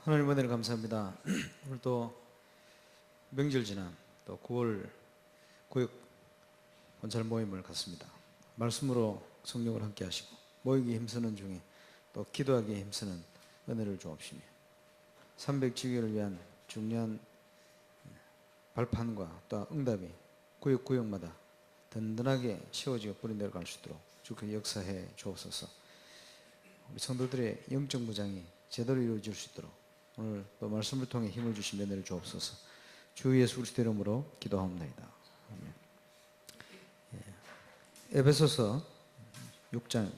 하나님 은혜를 감사합니다. 오늘 또 명절 지난 또 9월 구역 권찰 모임을 갖습니다. 말씀으로 성령을 함께 하시고 모이기 힘쓰는 중에 또 기도하기에 힘쓰는 은혜를 주옵시며 300지교를 위한 중요한 발판과 또 응답이 구역마다 든든하게 세워지고 뿌린대로 갈 수 있도록 주께 역사해 주옵소서. 우리 성도들의 영적 무장이 제대로 이루어질 수 있도록 오늘 또 말씀을 통해 힘을 주신 은혜를 주옵소서. 주 예수 그리스도 이름으로 기도합니다. 아멘. 에베소서 6장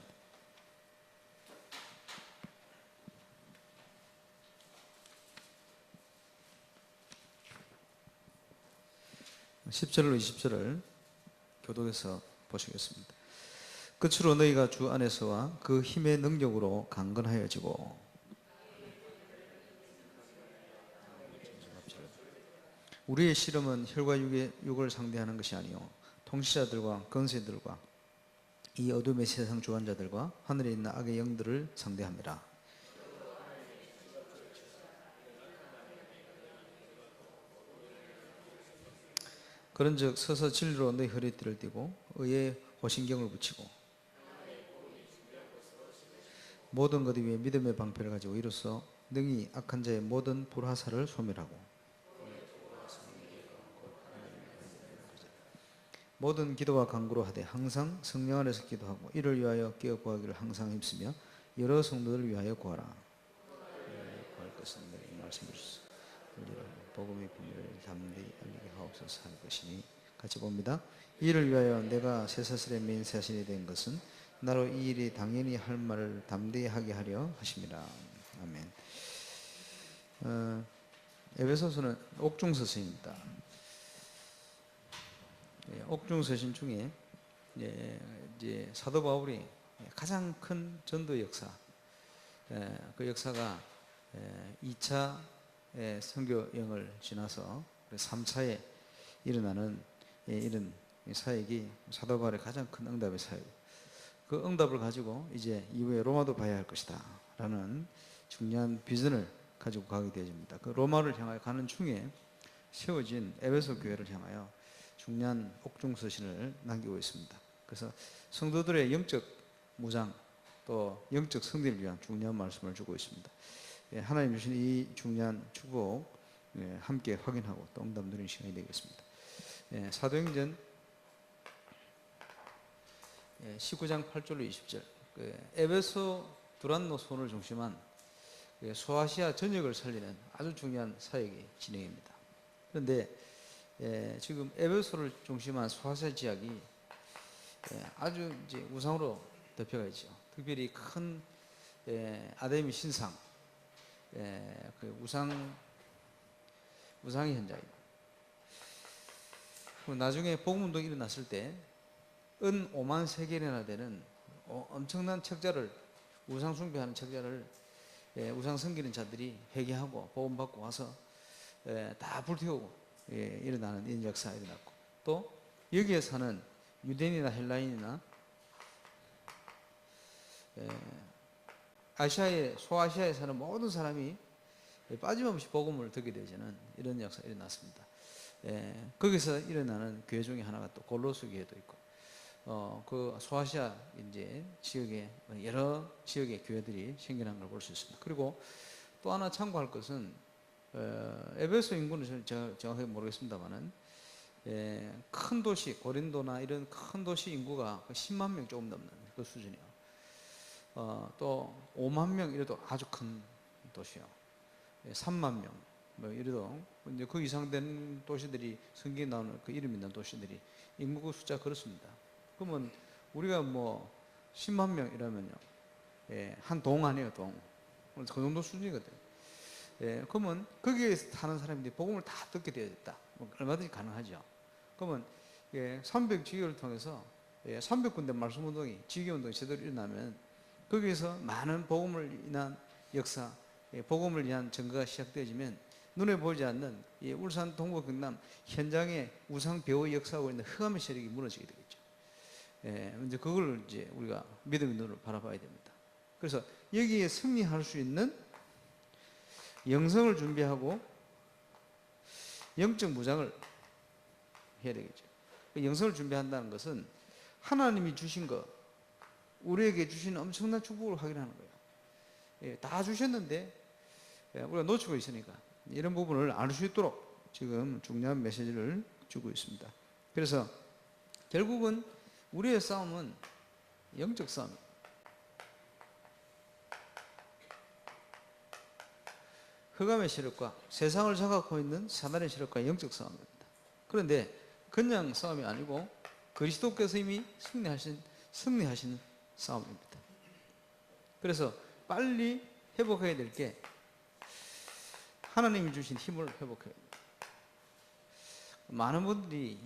10절로 20절을 교독해서 보시겠습니다. 끝으로 너희가 주 안에서와 그 힘의 능력으로 강건하여지고 우리의 씨름은 혈과 육을 상대하는 것이 아니요 통치자들과 권세들과 이 어둠의 세상 주관자들과 하늘에 있는 악의 영들을 상대합니다. 그런즉 서서 진리로 너희 허리띠를 띠고 의의 호신경을 붙이고 모든 것 위에 믿음의 방패를 가지고 이로써 능히 악한 자의 모든 불화살을 소멸하고 모든 기도와 간구로 하되 항상 성령 안에서 기도하고 이를 위하여 깨어 구하기를 항상 힘쓰며 여러 성도들을 위하여 구하라. 구할 것은 너희 말씀을 주소서. 복음의 비밀을 담대히 알리게 하옵소서 할 것이니 같이 봅니다. 이를 위하여 내가 쇠사슬에 매인 사신이 된 것은 나로 이 일이 당연히 할 말을 담대히 하게 하려 하심이라. 아멘. 에베소서는 옥중서신입니다. 옥중서신 중에 이제 사도 바울이 가장 큰 전도 역사, 그 역사가 2차 선교 여행을 지나서 3차에 일어나는 이런 사역이 사도 바울의 가장 큰 응답의 사역. 그 응답을 가지고 이제 이후에 로마도 봐야 할 것이다 라는 중요한 비전을 가지고 가게 되어집니다. 그 로마를 향하여 가는 중에 세워진 에베소 교회를 향하여 중요한 옥중서신을 남기고 있습니다. 그래서 성도들의 영적 무장 또 영적 승리를 위한 중요한 말씀을 주고 있습니다. 하나님 주신 이 중요한 축복 함께 확인하고 또 응답 누리는 시간이 되겠습니다. 사도행전 19장 8절로 20절 에베소 두란노 손을 중심한 소아시아 전역을 살리는 아주 중요한 사역이 진행입니다. 그런데 지금 에베소를 중심한 소아시아 지역이 아주 이제 우상으로 덮여가 있죠. 특별히 큰 아데미 신상, 그 우상의 현장입니다. 나중에 복음운동이 일어났을 때 은 5만 세겔이나 되는 엄청난 책자를 우상 숭배하는 책자를 우상 섬기는 자들이 회개하고 복음받고 와서 다 불태우고 일어나는 이런 역사가 일어났고 또 여기에 사는 유대인이나 헬라인이나 소아시아에 사는 모든 사람이 빠짐없이 복음을 듣게 되지는 이런 역사가 일어났습니다. 거기서 일어나는 교회 중에 하나가 또 골로새 교회도 있고 그 소아시아 이제 지역에 여러 지역의 교회들이 생겨난 걸 볼 수 있습니다. 그리고 또 하나 참고할 것은 에베소 인구는 제가 정확하게 모르겠습니다만은 큰 도시 고린도나 이런 큰 도시 인구가 10만 명 조금 넘는 그 수준이요. 또 5만 명 이래도 아주 큰 도시요. 3만 명 뭐 이래도 이제 그 이상 된 도시들이 성경에 나오는 그 이름 있는 도시들이 인구 숫자 그렇습니다. 그러면 우리가 뭐 10만 명이라면요, 한 동 아니에요, 동. 그 정도 수준이거든요. 그러면 거기에 사는 사람들이 복음을 다 듣게 되어졌다. 뭐 얼마든지 가능하죠. 그러면 300지교를 통해서 300군데 말씀운동이 지교운동이 제대로 일어나면 거기에서 많은 복음을 인한 역사, 복음을 위한 증거가 시작되어지면 눈에 보이지 않는 이 울산 동부 경남 현장의 우상 배후의 역사하고 있는 흑암의 세력이 무너지게 되겠죠. 이제 그걸 이제 우리가 믿음의 눈으로 바라봐야 됩니다. 그래서 여기에 승리할 수 있는 영성을 준비하고 영적 무장을 해야 되겠죠. 영성을 준비한다는 것은 하나님이 주신 것, 우리에게 주신 엄청난 축복을 확인하는 거예요. 예, 다 주셨는데 우리가 놓치고 있으니까 이런 부분을 알 수 있도록 지금 중요한 메시지를 주고 있습니다. 그래서 결국은 우리의 싸움은 영적 싸움입니다. 흑암의 세력과 세상을 장악하고 있는 사단의 세력과 영적 싸움입니다. 그런데 그냥 싸움이 아니고 그리스도께서 이미 승리하신 싸움입니다. 그래서 빨리 회복해야 될 게 하나님이 주신 힘을 회복해야 됩니다. 많은 분들이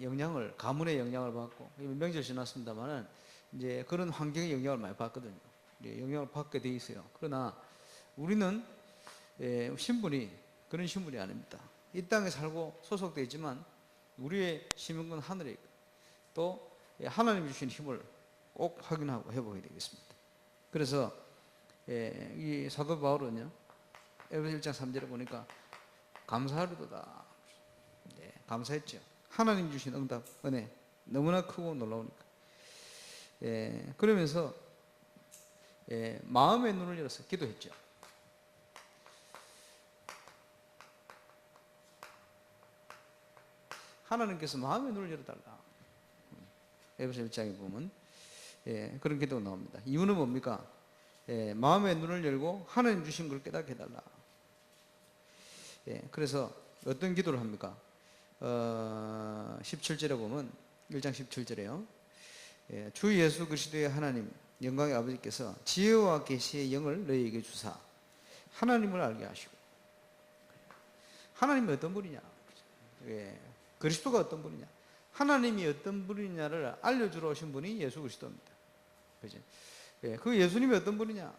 가문의 영향을 받고, 명절 지났습니다만은 이제 그런 환경의 영향을 많이 받거든요. 영향을 받게 돼 있어요. 그러나 우리는 신분이 그런 신분이 아닙니다. 이 땅에 살고 소속되어 있지만 우리의 시민권 하늘에 있고 또 하나님이 주신 힘을 꼭 확인하고 회복해야 되겠습니다. 그래서 이 사도 바울은요, 에베소 1장 3절에 보니까 감사하리도다. 감사했죠. 하나님 주신 응답, 은혜 너무나 크고 놀라우니까. 그러면서 마음의 눈을 열어서 기도했죠. 하나님께서 마음의 눈을 열어달라. 에베소 1장에 보면 그런 기도가 나옵니다. 이유는 뭡니까? 마음의 눈을 열고 하나님 주신 걸 깨닫게 해달라. 그래서 어떤 기도를 합니까? 17절에 보면 1장 17절에요. 주 예수 그리스도의 하나님 영광의 아버지께서 지혜와 계시의 영을 너희에게 주사 하나님을 알게 하시고. 하나님이 어떤 분이냐? 그리스도가 어떤 분이냐? 하나님이 어떤 분이냐를 알려주러 오신 분이 예수 그리스도입니다. 그죠? 그 예수님이 어떤 분이냐?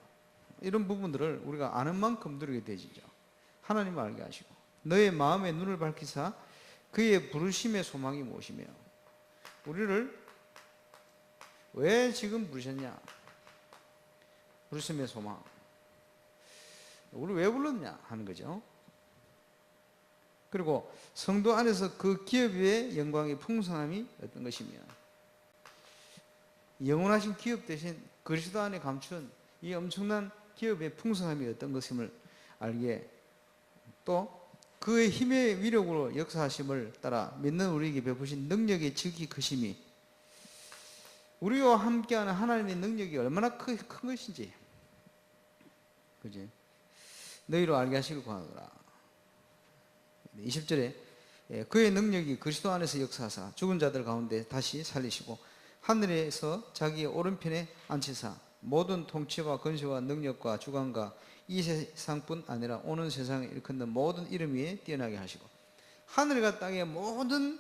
이런 부분들을 우리가 아는 만큼 누리게 되지죠. 하나님을 알게 하시고 너의 마음의 눈을 밝히사 그의 부르심의 소망이 무엇이며, 우리를 왜 지금 부르셨냐? 부르심의 소망, 우리 왜 불렀냐 하는 거죠. 그리고 성도 안에서 그 기업의 영광의 풍성함이 어떤 것이며, 영원하신 기업 대신 그리스도 안에 감춘 이 엄청난 기업의 풍성함이 어떤 것임을 알게, 또 그의 힘의 위력으로 역사하심을 따라 믿는 우리에게 베푸신 능력의 지극히 크심이, 우리와 함께하는 하나님의 능력이 얼마나 큰 것인지, 그지? 너희로 알게 하시길 구하노라. 20절에 그의 능력이 그리스도 안에서 역사하사 죽은 자들 가운데 다시 살리시고 하늘에서 자기의 오른편에 앉히사 모든 통치와 권세와 능력과 주관과 이 세상뿐 아니라 오는 세상에 일컫는 모든 이름 위에 뛰어나게 하시고, 하늘과 땅의 모든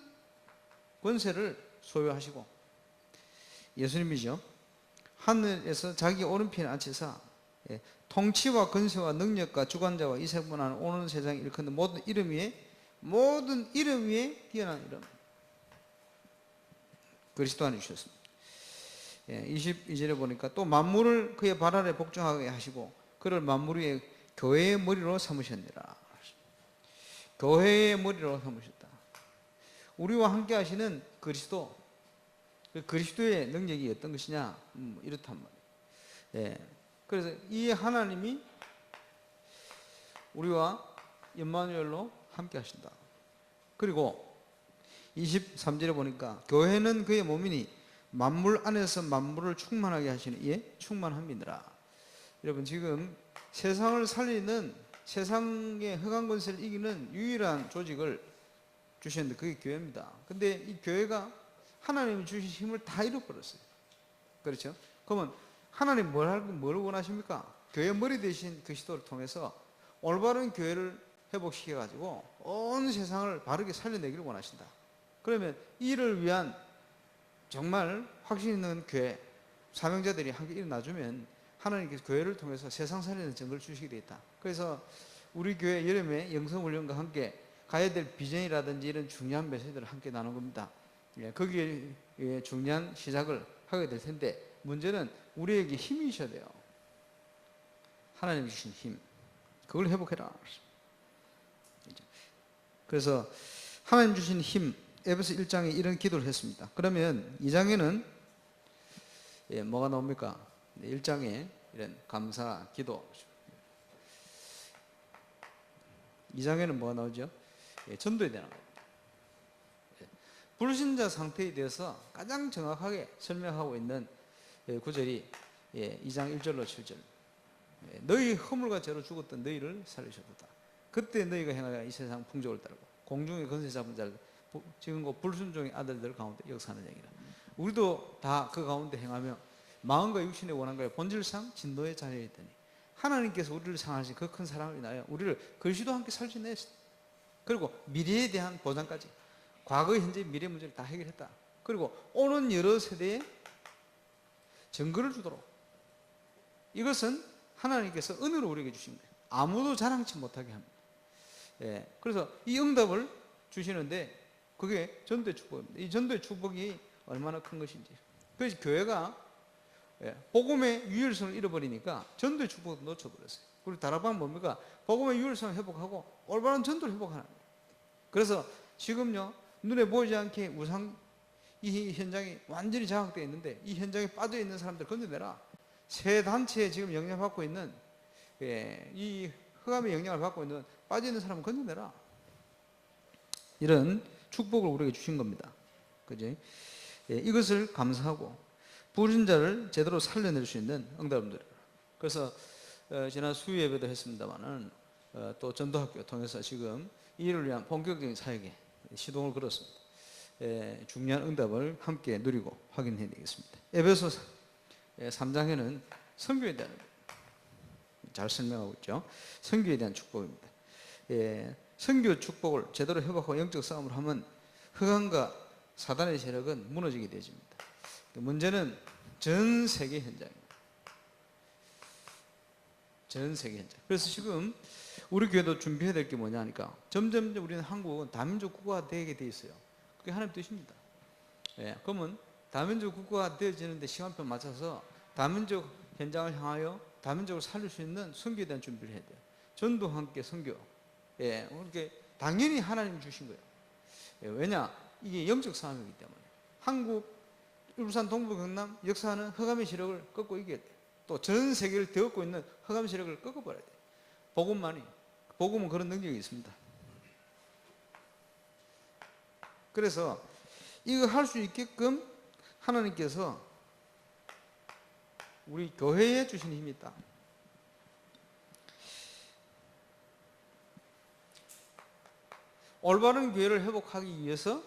권세를 소유하시고, 예수님이죠. 하늘에서 자기 오른편에 앉히사 통치와 권세와 능력과 주관자와 이 세상뿐 아니라 오는 세상에 일컫는 모든 이름 위에 뛰어난 이름, 그리스도 안에 주셨습니다. 22절에 보니까 또 만물을 그의 발 아래 복종하게 하시고 그를 만물 위에 교회의 머리로 삼으셨느라. 교회의 머리로 삼으셨다. 우리와 함께 하시는 그리스도, 그 그리스도의 능력이 어떤 것이냐, 이렇단 말이에요. 그래서 이 하나님이 우리와 임마누엘로 함께 하신다. 그리고 23절에 보니까 교회는 그의 몸이니 만물 안에서 만물을 충만하게 하시는 이에 충만함이니라. 여러분, 지금 세상을 살리는, 세상의 흑암 권세를 이기는 유일한 조직을 주셨는데 그게 교회입니다. 근데 이 교회가 하나님이 주신 힘을 다 잃어버렸어요. 그렇죠? 그러면 하나님 뭘 원하십니까? 교회 머리 대신 그리스도를 통해서 올바른 교회를 회복시켜가지고 온 세상을 바르게 살려내기를 원하신다. 그러면 이를 위한 정말 확신 있는 교회, 사명자들이 함께 일어나주면 하나님께서 교회를 통해서 세상 살리는 증거를 주시게 되어 있다. 그래서 우리 교회 여름에 영성훈련과 함께 가야 될 비전이라든지 이런 중요한 메시지들을 함께 나눈 겁니다. 거기에 중요한 시작을 하게 될 텐데, 문제는 우리에게 힘이 있어야 돼요. 하나님이 주신 힘, 그걸 회복해라. 그래서 하나님 주신 힘, 에베소 1장에 이런 기도를 했습니다. 그러면 2장에는 뭐가 나옵니까? 1장에 이런 감사 기도. 2장에는 뭐가 나오죠? 전도에 대한 겁니다. 불신자 상태에 대해서 가장 정확하게 설명하고 있는 구절이 2장 1절로 7절. 너희 허물과 죄로 죽었던 너희를 살리셨도다. 그때 너희가 행하여 이 세상 풍족을 따르고 공중의 권세 잡은 자를 지금 그 불순종의 아들들 가운데 역사하는 얘기라. 우리도 다 그 가운데 행하며 마음과 육신의 원한과 본질상 진노의 자리에 있더니 하나님께서 우리를 상하신 그 큰 사랑을 인하여 우리를 그리스도와 함께 살려내셨다. 그리고 미래에 대한 보장까지, 과거, 현재, 미래 문제를 다 해결했다. 그리고 오는 여러 세대에 증거를 주도록, 이것은 하나님께서 은혜로 우리에게 주신 거예요. 아무도 자랑치 못하게 합니다. 그래서 이 응답을 주시는데 그게 전도의 축복입니다. 이 전도의 축복이 얼마나 큰 것인지. 그래서 교회가 복음의 유일성을 잃어버리니까 전도의 축복도 놓쳐버렸어요. 그리고 다락방은 뭡니까? 복음의 유일성을 회복하고 올바른 전도를 회복하는 거예요. 그래서 지금요, 눈에 보이지 않게 우상, 이 현장이 완전히 장악되어 있는데 이 현장에 빠져 있는 사람들 건져내라. 새 단체에 지금 영향받고 있는, 이 흑암의 영향을 받고 있는 빠져 있는 사람을 건져내라. 이런 축복을 우리에게 주신 겁니다. 그지? 이것을 감사하고 불신자를 제대로 살려낼 수 있는 응답을 드려라. 그래서 지난 수요 예배도 했습니다만은 또 전도학교 통해서 지금 이 일을 위한 본격적인 사역에 시동을 걸었습니다. 중요한 응답을 함께 누리고 확인해 내겠습니다. 에베소 3장에는 선교에 대한, 잘 설명하고 있죠. 선교에 대한 축복입니다. 선교 축복을 제대로 회복하고 영적 싸움을 하면 흑암과 사단의 세력은 무너지게 되어집니다. 문제는 전 세계 현장입니다. 전 세계 현장. 그래서 지금 우리 교회도 준비해야 될 게 뭐냐 하니까 점점 우리는 한국은 다민족 국가가 되게 돼 있어요. 그게 하나님 뜻입니다. 그러면 다민족 국가가 되어지는데 시간표 맞춰서 다민족 현장을 향하여 다민족을 살릴 수 있는 선교에 대한 준비를 해야 돼요. 전도와 함께 선교. 그렇게 당연히 하나님이 주신 거예요. 왜냐? 이게 영적 싸움이기 때문에. 한국, 울산, 동부, 경남 역사하는 흑암의 세력을 꺾고 이겨야 돼요. 또 전 세계를 되었고 있는 흑암의 세력을 꺾어버려야 돼요. 복음은 그런 능력이 있습니다. 그래서 이거 할 수 있게끔 하나님께서 우리 교회에 주신 힘이 있다. 올바른 교회를 회복하기 위해서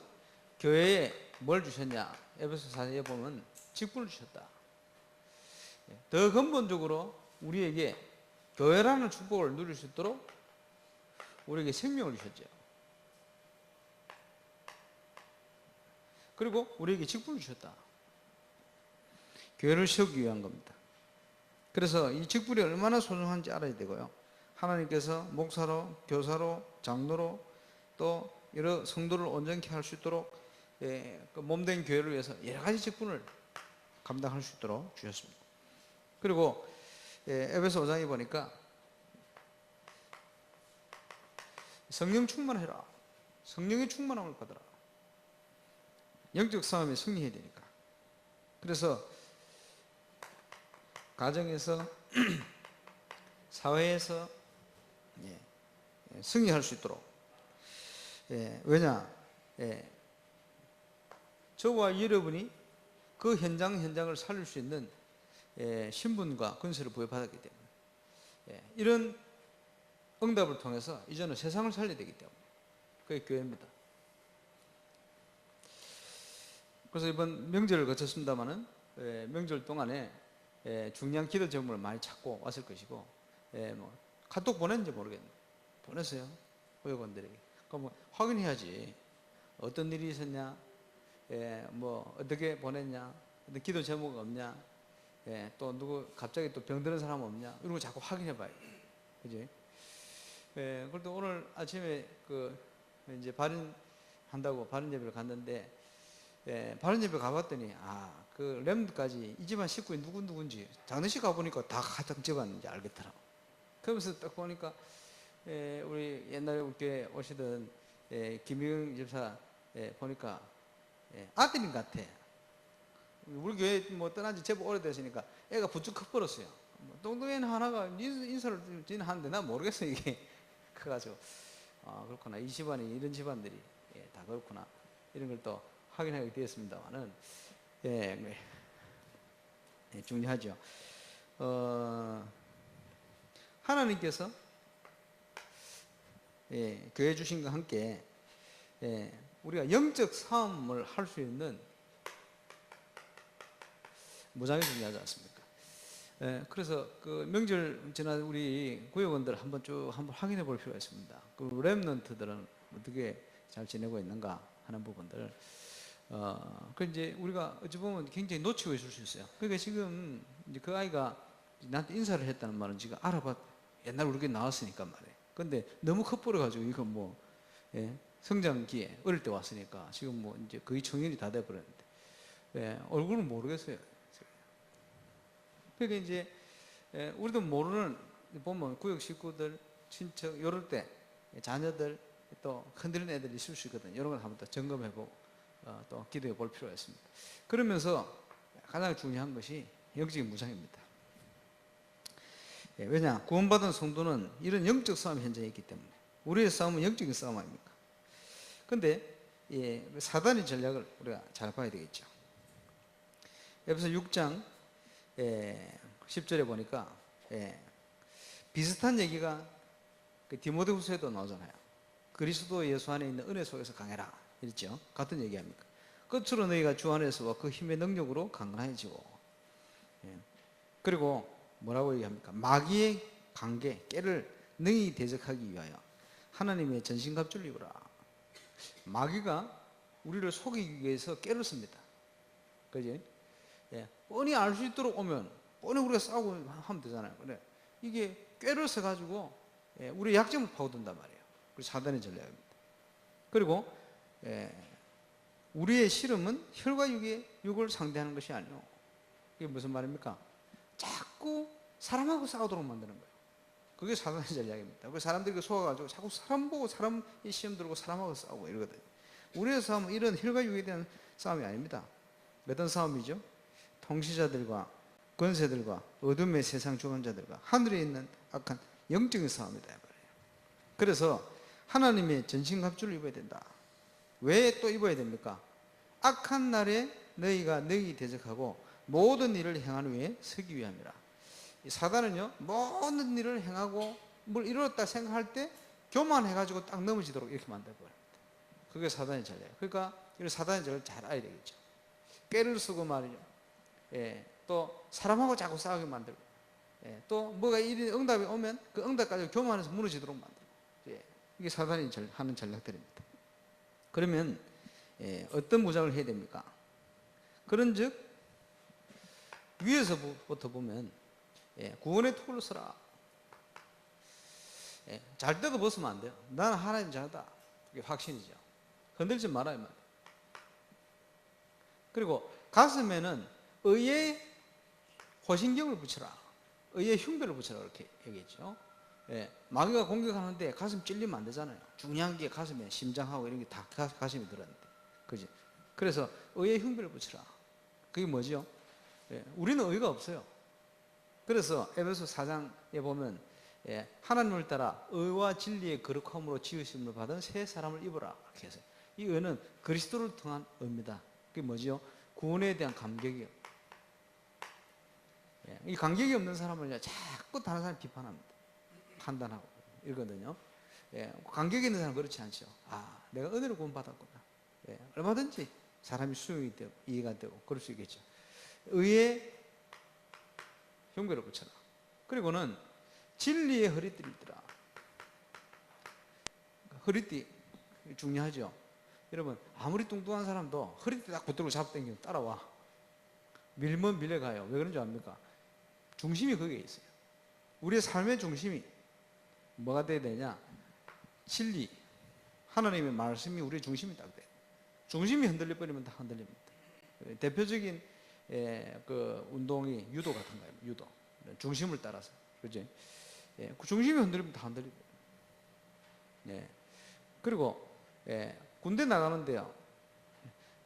교회에 뭘 주셨냐? 에베소 4장에 보면 직분을 주셨다. 더 근본적으로 우리에게 교회라는 축복을 누릴 수 있도록 우리에게 생명을 주셨죠. 그리고 우리에게 직분을 주셨다. 교회를 세우기 위한 겁니다. 그래서 이 직분이 얼마나 소중한지 알아야 되고요. 하나님께서 목사로, 교사로, 장로로 또 여러 성도를 온전케 할 수 있도록 몸된 교회를 위해서 여러 가지 직분을 감당할 수 있도록 주셨습니다. 그리고 에베소 5장에 보니까 성령 충만해라. 성령의 충만함을 받아라. 영적 싸움에 승리해야 되니까. 그래서 가정에서 사회에서 승리할 수 있도록. 왜냐? 저와 여러분이 그 현장을 살릴 수 있는 신분과 권세를 부여받았기 때문에 이런 응답을 통해서 이제는 세상을 살려야 되기 때문에 그게 교회입니다. 그래서 이번 명절을 거쳤습니다마는 명절 동안에 중요한 기도 제목을 많이 찾고 왔을 것이고 뭐 카톡 보냈는지 모르겠네요. 보냈어요. 후회원들에게. 그럼 확인해야지. 어떤 일이 있었냐? 뭐 어떻게 보냈냐? 어떤 기도 제목 없냐? 또 누구 갑자기 또 병드는 사람 없냐? 이런 거 자꾸 확인해봐요. 그지? 그래도 오늘 아침에 이제 발인한다고 발인 예배를 갔는데 발인 예배 가봤더니 그 렘드까지 이 집안 식구이 누군지 장례식 가보니까 다 가정 집안인지 알겠더라고. 그러면서 딱 보니까 우리 옛날에 우리 교회 오시던 김희경 집사 보니까 아들인 같아. 우리 교회 뭐 떠난 지 제법 오래됐으니까 애가 부쩍 커버렸어요. 똥똥이는 하나가 인사를 하는데 난 모르겠어 이게. 커가지고 그렇구나, 이 집안이 이런 집안들이 다 그렇구나, 이런 걸 또 확인하게 되었습니다만은 중요하죠. 하나님께서 교회 주신과 함께 우리가 영적 싸움을 할 수 있는 무장이 중요하지 않습니까? 그래서 그 명절 지난 우리 구역원들 한번 확인해 볼 필요가 있습니다. 그 렘넌트들은 어떻게 잘 지내고 있는가 하는 부분들. 그 이제 우리가 어찌 보면 굉장히 놓치고 있을 수 있어요. 그러니까 지금 이제 그 아이가 나한테 인사를 했다는 말은 지금 알아봤, 옛날 우리 교회 나왔으니까 말이에요. 근데 너무 커버려가지고 이건 뭐 성장기에 어릴 때 왔으니까 지금 뭐 이제 거의 청년이 다 돼버렸는데 얼굴은 모르겠어요. 그러니까 이제 우리도 모르는, 보면 구역 식구들, 친척 이럴 때 자녀들 또 흔들리는 애들이 있을 수 있거든요. 이런 걸 한번 더 점검해보고 또 기도해 볼 필요가 있습니다. 그러면서 가장 중요한 것이 영적인 무장입니다. 왜냐, 구원받은 성도는 이런 영적 싸움 현장에 있기 때문에. 우리의 싸움은 영적인 싸움 아닙니까? 근데 사단의 전략을 우리가 잘 봐야 되겠죠. 에베소 6장 10절에 보니까 비슷한 얘기가 그 디모데후서에도 나오잖아요. 그리스도 예수 안에 있는 은혜 속에서 강해라, 이랬죠. 같은 얘기합니까? 끝으로 너희가 주 안에서와 그 힘의 능력으로 강건해지고, 그리고 뭐라고 얘기합니까? 마귀의 관계, 깨를 능히 대적하기 위하여 하나님의 전신갑주를 입으라. 마귀가 우리를 속이기 위해서 깨를 씁니다. 그지? 뻔히 알 수 있도록 오면 뻔히 우리가 싸우고 하면 되잖아요. 근데 이게 꾀를 써가지고 우리 약점을 파고든단 말이에요. 그 사단의 전략입니다. 그리고 우리의 씨름은 혈과 육을 상대하는 것이 아니요. 이게 무슨 말입니까? 자꾸 사람하고 싸우도록 만드는 거예요. 그게 사단의 전략입니다. 그 사람들이 속아가지고 자꾸 사람 보고 사람이 시험 들고 사람하고 싸우고 이러거든요. 우리의 싸움은 이런 혈과 육에 대한 싸움이 아닙니다. 어떤 싸움이죠? 통치자들과 권세들과 어둠의 세상 주관자들과 하늘에 있는 악한 영적인 싸움이다 말이에요. 그래서 하나님의 전신갑주를 입어야 된다. 왜 또 입어야 됩니까? 악한 날에 너희가 대적하고 모든 일을 행하는 위에 서기 위함이라. 이 사단은요, 모든 일을 행하고 뭘 이루었다 생각할 때 교만해가지고 딱 넘어지도록 이렇게 만들어버립니다. 그게 사단의 전략이에요. 그러니까 이런 사단의 전략을 잘 알아야 되겠죠. 꾀를 쓰고 말이죠. 또 사람하고 자꾸 싸우게 만들고, 또 뭐가 이런 응답이 오면 그 응답까지 교만해서 무너지도록 만들고, 이게 사단이 하는 전략들입니다. 그러면 어떤 무장을 해야 됩니까? 그런즉 위에서부터 보면 구원의 토를 써라. 잘 때도 벗으면 안 돼요. 나는 하나님 잘다, 그게 확신이죠. 건들지 말아야 말이에요. 그리고 가슴에는 의의 호신경을 붙여라, 의의 흉배를 붙여라, 이렇게 얘기했죠. 마귀가 공격하는데 가슴 찔리면 안 되잖아요. 중요한 게 가슴에 심장하고 이런 게 다 가슴에 들었는데, 그지? 그래서 의의 흉배를 붙여라. 그게 뭐죠? 우리는 의가 없어요. 그래서 에베소 4장에 보면 하나님을 따라 의와 진리의 거룩함으로 지으심을 받은 새 사람을 입어라, 이렇게 해서 이 의는 그리스도를 통한 의입니다. 그게 뭐죠? 구원에 대한 감격이요. 이 감격이 없는 사람을 자꾸 다른 사람 비판합니다. 판단하고 이러거든요. 감격이 있는 사람은 그렇지 않죠. 내가 은혜로 구원받았구나. 얼마든지 사람이 수용이 되고 이해가 되고 그럴 수 있겠죠. 의의 흉배를 붙여라. 그리고는 진리의 허리띠를 입더라. 허리띠 중요하죠. 여러분, 아무리 뚱뚱한 사람도 허리띠 딱 붙들고 잡아당기면 따라와. 밀면 밀려가요. 왜 그런 줄 압니까? 중심이 거기에 있어요. 우리의 삶의 중심이 뭐가 돼야 되냐? 진리, 하나님의 말씀이 우리의 중심이 딱 돼요. 중심이 흔들려버리면 다 흔들립니다. 대표적인 그 운동이 유도 같은 거예요. 유도. 중심을 따라서. 그죠? 그 중심이 흔들리면 다 흔들립니다. 그리고 예, 군대 나가는데요.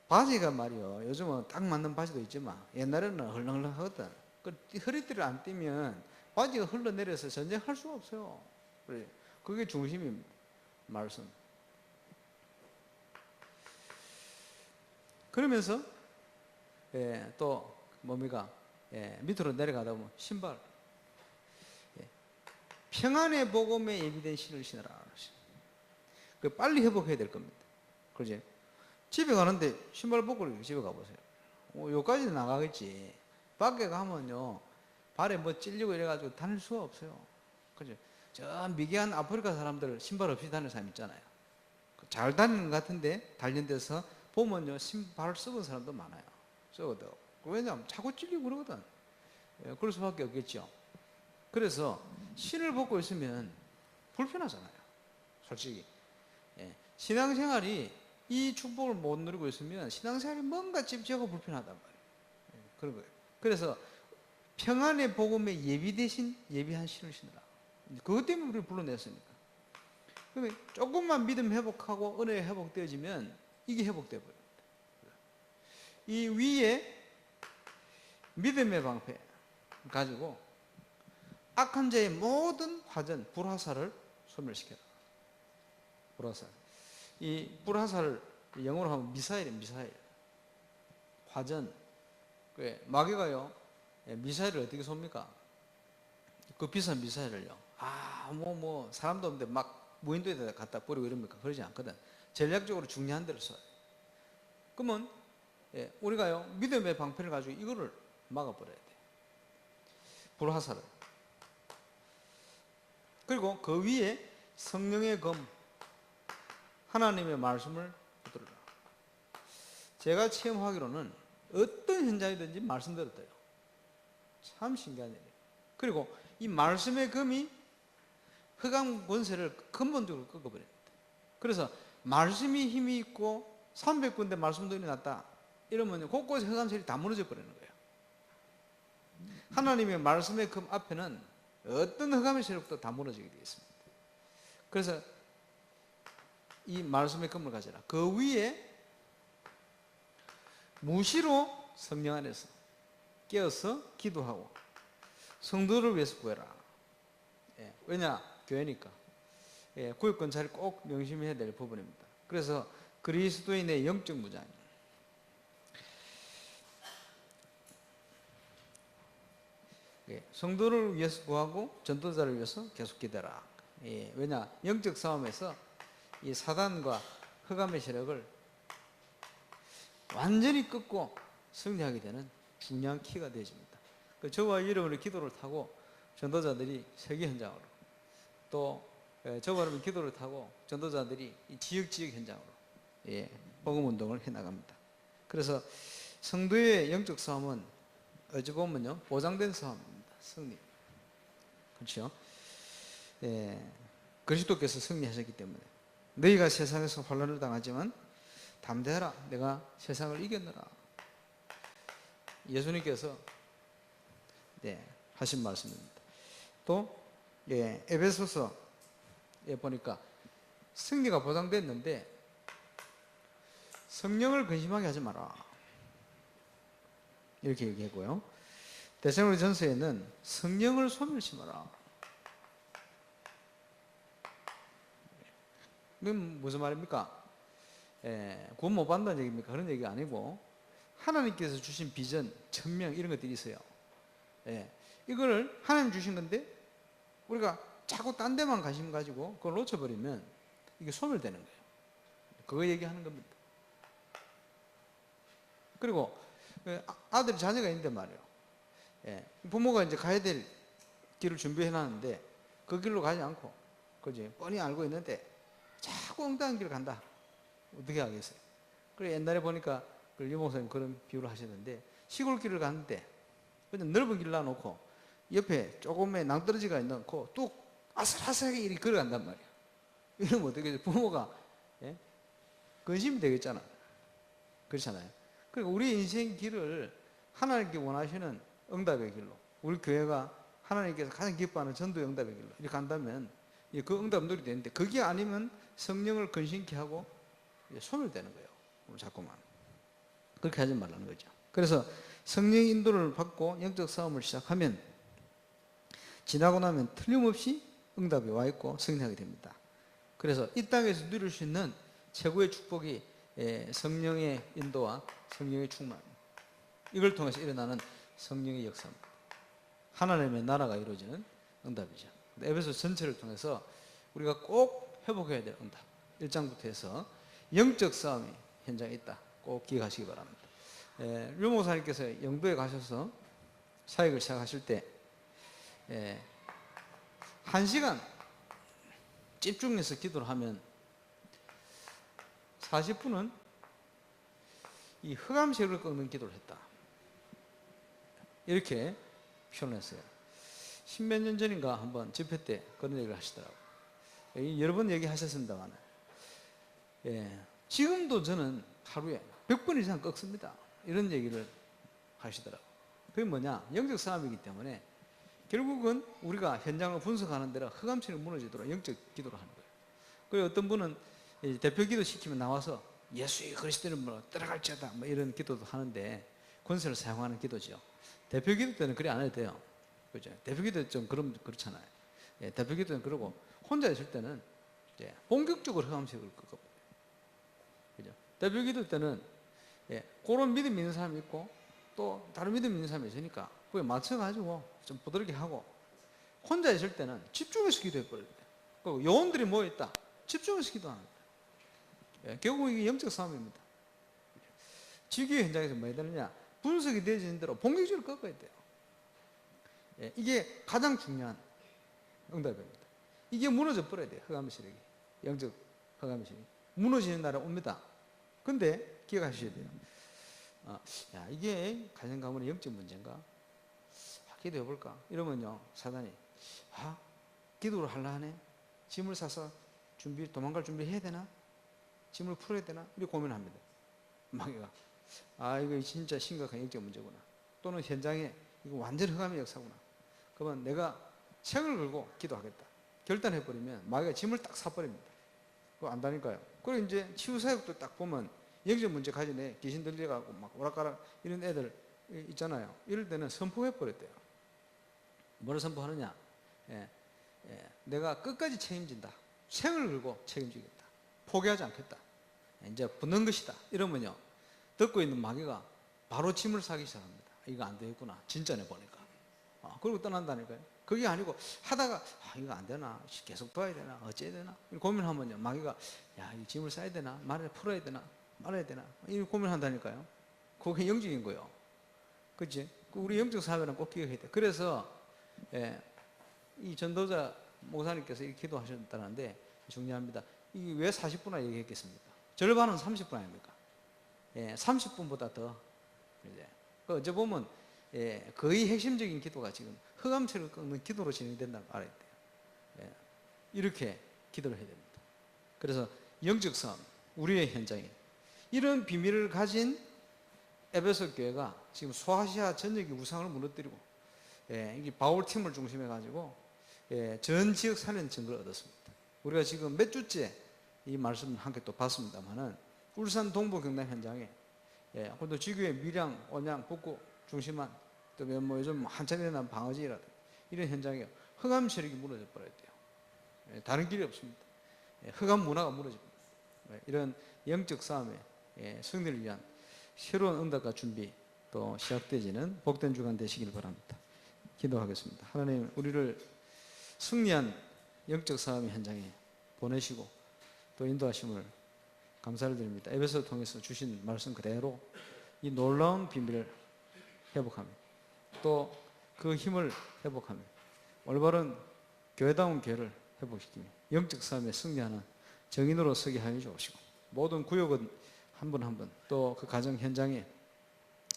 바지가 말이요. 요즘은 딱 맞는 바지도 있지만 옛날에는 헐렁헐렁 하거든. 그 허리띠를 안 띠면 바지가 흘러내려서 전쟁할 수가 없어요. 그래. 그게 중심입니다. 말씀. 그러면서 예, 또 뭡니까? 예, 밑으로 내려가다 보면 신발. 예, 평안의 복음에 예비된 신을 신으라. 그 빨리 회복해야 될 겁니다. 그지? 집에 가는데 신발 벗고 집에 가보세요. 여기까지 나가겠지. 밖에 가면요, 발에 뭐 찔리고 이래가지고 다닐 수가 없어요. 그죠? 저 미개한 아프리카 사람들 신발 없이 다니는 사람 있잖아요. 잘 다니는 것 같은데 단련돼서 보면요, 신발 썩은 사람도 많아요. 썩어도. 왜냐하면 자꾸 찔리고 그러거든. 예, 그럴 수밖에 없겠죠. 그래서 신을 벗고 있으면 불편하잖아요. 솔직히. 예, 신앙생활이 이 축복을 못 누리고 있으면 신앙생활이 뭔가 찝찝하고 불편하단 말이에요. 예, 그런 거예요. 그래서 평안의 복음에 예비한 신을 신으라. 그것 때문에 우리를 불러냈으니까. 그러면 조금만 믿음 회복하고 은혜 회복되어지면 이게 회복돼 버립니다. 이 위에 믿음의 방패 가지고 악한 자의 모든 화전, 불화살을 소멸시켜라. 불화살. 이 불화살을 영어로 하면 미사일이에요. 미사일. 화전. 마귀가요, 미사일을 어떻게 쏩니까? 그 비싼 미사일을요, 사람도 없는데 막 무인도에다 갖다 버리고 이럽니까? 그러지 않거든. 전략적으로 중요한 데를 쏴요. 그러면 우리가요, 믿음의 방패를 가지고 이거를 막아버려야 돼. 불화살을. 그리고 그 위에 성령의 검, 하나님의 말씀을 붙들어라. 제가 체험하기로는 어떤 현장이든지 말씀대로 돼요. 참 신기한 일이에요. 그리고 이 말씀의 검이 흑암 권세를 근본적으로 꺾어버립니다. 그래서 말씀이 힘이 있고 300군데 말씀도 일어났다 이러면 곳곳에 흑암셀이 다 무너져 버리는 거예요. 하나님의 말씀의 검 앞에는 어떤 흑암의 세력도 다 무너지게 되어 있습니다. 그래서 이 말씀의 검을 가져라. 그 위에 무시로 성령 안에서 깨어서 기도하고 성도를 위해서 구해라. 왜냐? 교회니까. 구역권 자리 꼭 명심해야 될 부분입니다. 그래서 그리스도인의 영적 무장. 성도를 위해서 구하고 전도자를 위해서 계속 기도하라. 왜냐? 영적 싸움에서 이 사단과 흑암의 세력을 완전히 끊고 승리하게 되는 중요한 키가 되어집니다. 저와 여러분의 기도를 타고 전도자들이 세계 현장으로, 또 저와 여러분의 기도를 타고 전도자들이 지역 현장으로 복음 운동을 해나갑니다. 그래서 성도의 영적 싸움은 어찌 보면요, 보장된 싸움입니다. 승리. 그렇죠? 그리스도께서 승리하셨기 때문에 너희가 세상에서 환난을 당하지만 담대하라, 내가 세상을 이겼노라. 예수님께서 하신 말씀입니다. 또 에베소서에 보니까 승리가 보장됐는데 성령을 근심하게 하지 마라 이렇게 얘기하고요. 데살로니가전서에는 성령을 소멸시마라. 이건 무슨 말입니까? 구원 못 받는다는 얘기입니까? 그런 얘기가 아니고 하나님께서 주신 비전, 천명 이런 것들이 있어요. 이거를 하나님 주신 건데 우리가 자꾸 딴 데만 관심 가지고 그걸 놓쳐버리면 이게 소멸되는 거예요. 그거 얘기하는 겁니다. 그리고 아들이 자녀가 있는데 말이에요. 부모가 이제 가야 될 길을 준비해 놨는데 그 길로 가지 않고, 그지? 뻔히 알고 있는데 자꾸 엉뚱한 길을 간다. 어떻게 하겠어요? 그래, 옛날에 보니까 유 목사님 그런 비유를 하셨는데, 시골길을 가는데 그냥 넓은 길 놔놓고 옆에 조금의 낭떠러지가 있고 뚝 아슬아슬하게 이렇게 걸어간단 말이야. 이러면 어떻게 해요? 부모가 근심이 되겠잖아. 그렇잖아요. 그러니까 우리 인생 길을 하나님께 원하시는 응답의 길로, 우리 교회가 하나님께서 가장 기뻐하는 전도의 응답의 길로 이렇게 간다면 그 응답 누리게 되는데, 그게 아니면 성령을 근심케 하고 소멸되는 거예요. 자꾸만. 그렇게 하지 말라는 거죠. 그래서 성령 인도를 받고 영적 싸움을 시작하면 지나고 나면 틀림없이 응답이 와 있고 승리하게 됩니다. 그래서 이 땅에서 누릴 수 있는 최고의 축복이 성령의 인도와 성령의 충만, 이걸 통해서 일어나는 성령의 역사입니다. 하나님의 나라가 이루어지는 응답이죠. 에베소 전체를 통해서 우리가 꼭 회복해야 될 응답, 1장부터 해서 영적 싸움이 현장에 있다. 꼭 기억하시기 바랍니다. 류 목사님께서 영도에 가셔서 사역을 시작하실 때 1시간 집중해서 기도를 하면 40분은 이 흑암색을 꺾는 기도를 했다. 이렇게 표현했어요. 10몇 년 전인가 한번 집회 때 그런 얘기를 하시더라고요. 여러 번 얘기하셨습니다만, 지금도 저는 하루에 100번 이상 꺾습니다. 이런 얘기를 하시더라고요. 그게 뭐냐? 영적 싸움이기 때문에 결국은 우리가 현장을 분석하는 대로 흑암천이 무너지도록 영적 기도를 하는 거예요. 그리고 어떤 분은 대표 기도 시키면 나와서 예수의 그리스도를 뭐 따라갈지어다 뭐 이런 기도도 하는데 권세를 사용하는 기도죠. 대표 기도 때는 그래 안 해도 돼요. 그죠? 대표 기도 좀 그렇잖아요. 대표 기도는 그러고 혼자 있을 때는 이제 본격적으로 흑암색을 꺾어버려요. 그죠? 대표 기도 때는 그런 믿음 있는 사람이 있고 또 다른 믿음 있는 사람이 있으니까 그에 맞춰가지고 좀 부드럽게 하고, 혼자 있을 때는 집중해서 기도해버려야 돼요. 그리고 요원들이 모여있다. 집중해서 기도하는 거예요. 결국 이게 영적 싸움입니다. 지교의 현장에서 뭐 해야 되느냐? 분석이 되어지는 대로 본격적으로 꺾어야 돼요. 이게 가장 중요한 응답입니다. 이게 무너져 버려야 돼요. 흑암시력이. 영적 흑암시력이. 무너지는 날이 옵니다. 근데 기억하셔야 돼요. 이게 가정 가문의 영적 문제인가? 기도해볼까? 이러면요, 사단이 기도를 하려 하네? 짐을 싸서 도망갈 준비를 해야 되나? 짐을 풀어야 되나? 이렇게 고민합니다. 마귀가 이거 진짜 심각한 영적 문제구나. 또는 현장에 이거 완전 흑암의 역사구나. 그러면 내가 책을 걸고 기도하겠다. 결단해버리면 마귀가 짐을 딱 사버립니다. 그거 안다니까요. 그리고 이제 치유사역도 딱 보면 영적 문제 가진 애, 귀신 들려가고 막 오락가락 이런 애들 있잖아요. 이럴 때는 선포해버렸대요. 뭐를 선포하느냐? 내가 끝까지 책임진다. 생을 걸고 책임지겠다. 포기하지 않겠다. 이제 붙는 것이다. 이러면요, 듣고 있는 마귀가 바로 짐을 싸기 시작합니다. 이거 안 되겠구나. 진짜네 보니까. 그리고 떠난다니까요. 그게 아니고 하다가 이거 안 되나? 계속 봐야 되나? 어째야 되나? 고민하면요, 마귀가 이 짐을 싸야 되나? 풀어야 되나? 말아야 되나? 이 고민한다니까요. 그게 영적인 거예요. 그치? 우리 영적 사회는 꼭 기억해야 돼. 그래서 이 전도자 목사님께서 이렇게 기도하셨다는데 중요합니다. 이게 왜 40분이나 얘기했겠습니까? 절반은 30분 아닙니까? 30분보다 더. 어제 보면 거의 핵심적인 기도가 지금 흑암체를 꺾는 기도로 진행된다는 걸 알아야 돼요. 이렇게 기도를 해야 됩니다. 그래서 영적 싸움, 우리의 현장에 이런 비밀을 가진 에베소 교회가 지금 소아시아 전역의 우상을 무너뜨리고 이게 바울팀을 중심해 가지고 전 지역 살리는 증거를 얻었습니다. 우리가 지금 몇 주째 이 말씀을 함께 또 봤습니다만은 울산 동부 경남 현장에 또 지교의 밀양, 온양, 북구 중심한 또 뭐 요즘 한참 일어난 방어지라든 이런 현장에 흑암 세력이 무너져 버려야 돼요. 다른 길이 없습니다. 흑암 문화가 무너집니다. 이런 영적 싸움에 승리를 위한 새로운 응답과 준비 또 시작되지는 복된 주간 되시길 바랍니다. 기도하겠습니다. 하나님, 우리를 승리한 영적 싸움의 현장에 보내시고 또 인도하심을 감사를 드립니다. 에베소를 통해서 주신 말씀 그대로 이 놀라운 비밀을 회복하며 또 그 힘을 회복하며 올바른 교회다운 교회를 회복시키며 영적 싸움에 승리하는 정인으로 서게 하여 주시고 모든 구역은 한 분 한 분 또 그 가정 현장에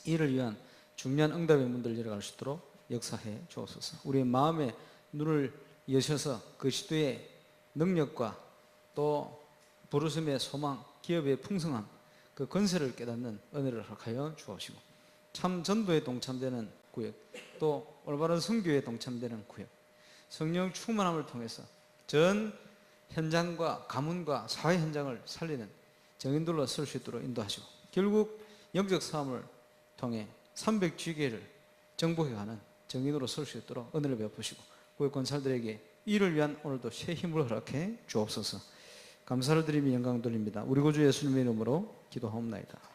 이를 위한 중요한 응답의 문들을 열어갈 수 있도록 역사해 주옵소서. 우리의 마음의 눈을 여셔서 그리스도의 능력과 또 부르심의 소망, 기업의 풍성함, 그 건세를 깨닫는 은혜를 허락하여 주옵시고 참 전도에 동참되는 구역, 또 올바른 선교에 동참되는 구역, 성령 충만함을 통해서 전 현장과 가문과 사회 현장을 살리는 정인들로 설 수 있도록 인도하시고 결국 영적 싸움을 통해 300주계를 정복해가는 정인으로 설 수 있도록 은혜를 베푸시고 고위 권사들에게 이를 위한 오늘도 새 힘을 허락해 주옵소서. 감사를 드리며 영광 돌립니다. 우리 구주 예수님의 이름으로 기도하옵나이다.